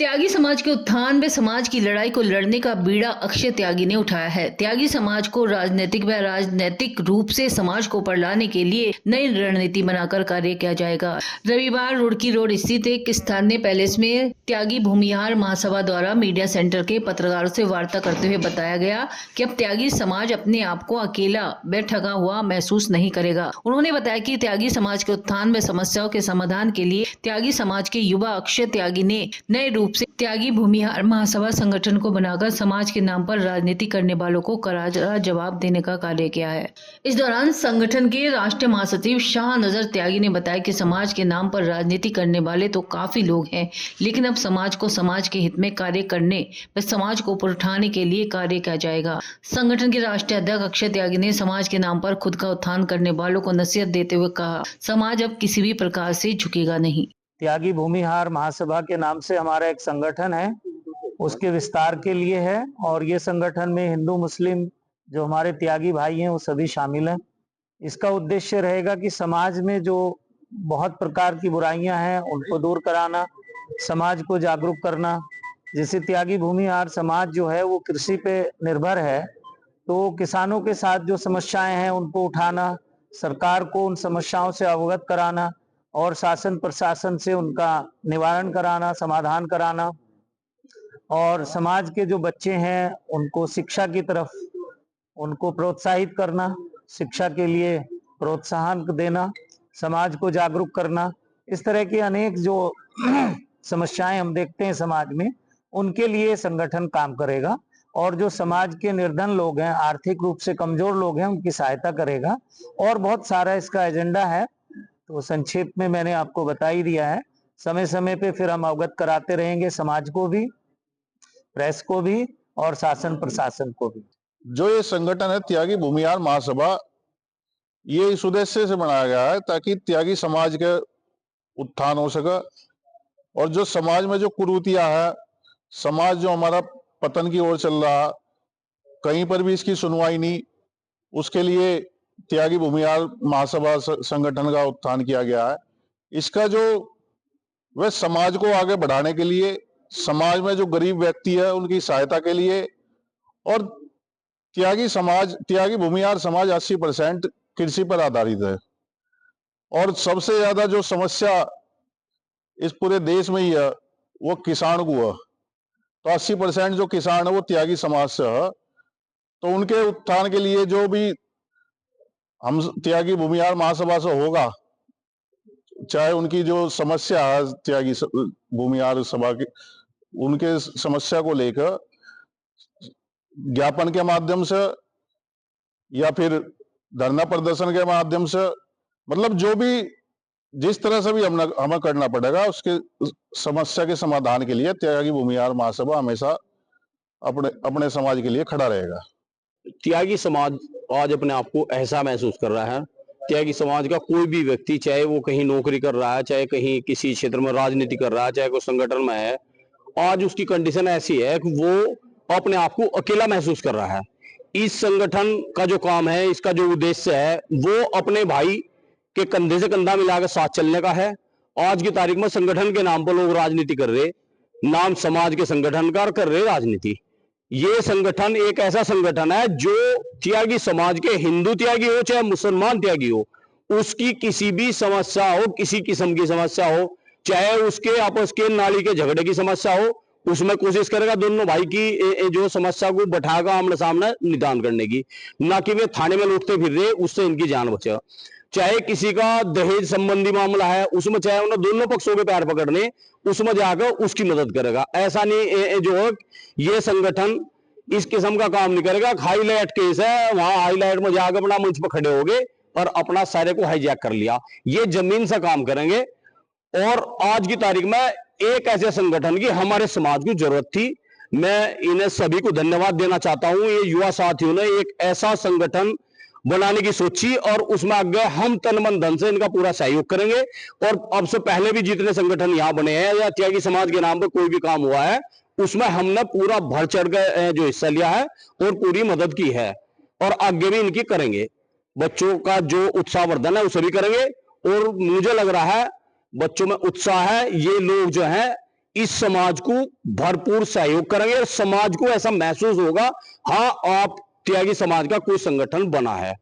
त्यागी समाज के उत्थान व समाज की लड़ाई को लड़ने का बीड़ा अक्षय त्यागी ने उठाया है। त्यागी समाज को राजनैतिक रूप से समाज को ऊपर लाने के लिए नई रणनीति बनाकर कार्य किया जाएगा। रविवार रुड़की रोड स्थित एक स्थानीय पैलेस में त्यागी भूमिहार महासभा द्वारा मीडिया सेंटर के पत्रकारों से वार्ता करते हुए बताया गया कि अब त्यागी समाज अपने आप को अकेला व ठगा हुआ महसूस नहीं करेगा। उन्होंने बताया कि त्यागी समाज के उत्थान व समस्याओं के समाधान के लिए त्यागी समाज के युवा अक्षय त्यागी ने नए रूप से त्यागी भूमिहार महासभा संगठन को बनाकर समाज के नाम पर राजनीति करने वालों को करारा जवाब देने का कार्य किया है। इस दौरान संगठन के राष्ट्रीय महासचिव शाहनजर त्यागी ने बताया कि समाज के नाम पर राजनीति करने वाले तो काफी लोग हैं, लेकिन अब समाज को समाज के हित में कार्य करने व समाज को ऊपर उठाने के लिए कार्य किया जाएगा। संगठन के राष्ट्रीय अध्यक्ष अक्षय त्यागी ने समाज के नाम पर खुद का उत्थान करने वालों को नसीहत देते हुए कहा, समाज अब किसी भी प्रकार से झुकेगा नहीं। त्यागी भूमिहार महासभा के नाम से हमारा एक संगठन है, उसके विस्तार के लिए है और ये संगठन में हिंदू मुस्लिम जो हमारे त्यागी भाई हैं वो सभी शामिल हैं। इसका उद्देश्य रहेगा कि समाज में जो बहुत प्रकार की बुराइयां हैं उनको दूर कराना, समाज को जागरूक करना। जैसे त्यागी भूमिहार समाज जो है वो कृषि पे निर्भर है, तो किसानों के साथ जो समस्याएं हैं उनको उठाना, सरकार को उन समस्याओं से अवगत कराना और शासन प्रशासन से उनका निवारण कराना, समाधान कराना और समाज के जो बच्चे हैं उनको शिक्षा की तरफ उनको प्रोत्साहित करना, शिक्षा के लिए प्रोत्साहन देना, समाज को जागरूक करना। इस तरह की अनेक जो समस्याएं हम देखते हैं समाज में, उनके लिए संगठन काम करेगा और जो समाज के निर्धन लोग हैं, आर्थिक रूप से कमजोर लोग हैं, उनकी सहायता करेगा और बहुत सारा इसका एजेंडा है। तो संक्षेप में मैंने आपको बता ही दिया है। समय समय पे फिर हम अवगत कराते रहेंगे समाज को भी, प्रेस को भी और शासन प्रशासन को भी। जो ये संगठन है त्यागी भूमिहार महासभा, ये इस उद्देश्य से बनाया गया है ताकि त्यागी समाज के उत्थान हो सके और जो समाज में जो कुरीतियां है, समाज जो हमारा पतन की ओर चल रहा, कहीं पर भी इसकी सुनवाई नहीं, उसके लिए त्यागी भूमिहार महासभा संगठन का उत्थान किया गया है। इसका जो वह समाज को आगे बढ़ाने के लिए, समाज में जो गरीब व्यक्ति है उनकी सहायता के लिए और त्यागी भूमिहार समाज 80% कृषि पर आधारित है और सबसे ज्यादा जो समस्या इस पूरे देश में ही है वो किसान को है। तो 80% जो किसान है वो त्यागी समाज से है। तो उनके उत्थान के लिए जो भी हम त्यागी भूमिहार महासभा से होगा, चाहे उनकी जो समस्या है त्यागी भूमिहार सभा की, उनके समस्या को लेकर ज्ञापन के माध्यम से या फिर धरना प्रदर्शन के माध्यम से, मतलब जो भी जिस तरह से भी हमें करना पड़ेगा, उसके समस्या के समाधान के लिए त्यागी भूमिहार महासभा हमेशा अपने समाज के लिए खड़ा रहेगा। त्यागी समाज आज अपने आप को ऐसा महसूस कर रहा है। त्यागी समाज का कोई भी व्यक्ति, चाहे वो कहीं नौकरी कर रहा है, चाहे कहीं किसी क्षेत्र में राजनीति कर रहा है, चाहे कोई संगठन में है, आज उसकी कंडीशन ऐसी है कि वो अपने आप को अकेला महसूस कर रहा है। इस संगठन का जो काम है, इसका जो उद्देश्य है, वो अपने भाई के कंधे से कंधा मिलाकर साथ चलने का है। आज की तारीख में संगठन के नाम पर लोग राजनीति कर रहे, नाम समाज के संगठन का कर रहे राजनीति। ये संगठन एक ऐसा संगठन है जो त्यागी समाज के, हिंदू त्यागी हो चाहे मुसलमान त्यागी हो, उसकी किसी भी समस्या हो, किसी किस्म की समस्या हो, चाहे उसके आपस के नाली के झगड़े की समस्या हो, उसमें कोशिश करेगा दोनों भाई की जो समस्या को बैठाकर आमने सामने निदान करने की, ना कि वे थाने में लौटते फिर रहे, उससे इनकी जान बचे। चाहे किसी का दहेज संबंधी मामला है, उसमें चाहे उन्हें दोनों पक्षों के पैर पकड़ने, उसमें जाकर उसकी मदद करेगा। ऐसा नहीं जो ये संगठन इस किस्म का काम नहीं करेगा। हाईलाइट केस है, वहां हाईलाइट में जाकर अपना मंच पर खड़े हो गए और अपना सारे को हाईजैक कर लिया। ये जमीन से काम करेंगे और आज की तारीख में एक ऐसे संगठन की हमारे समाज की जरूरत थी। मैं इन्हें सभी को धन्यवाद देना चाहता हूं। ये युवा साथियों ने एक ऐसा संगठन बनाने की सोची और उसमें आगे हम तन मन धन से इनका पूरा सहयोग करेंगे। और अब से पहले भी जितने संगठन यहाँ बने हैं या त्यागी समाज के नाम पर कोई भी काम हुआ है, उसमें हमने पूरा बढ़ चढ़ कर जो हिस्सा लिया है और पूरी मदद की है और आगे भी इनकी करेंगे। बच्चों का जो उत्साहवर्धन है उसे भी करेंगे और मुझे लग रहा है बच्चों में उत्साह है। ये लोग जो है इस समाज को भरपूर सहयोग करेंगे और समाज को ऐसा महसूस होगा, हाँ आप त्यागी समाज का कोई संगठन बना है।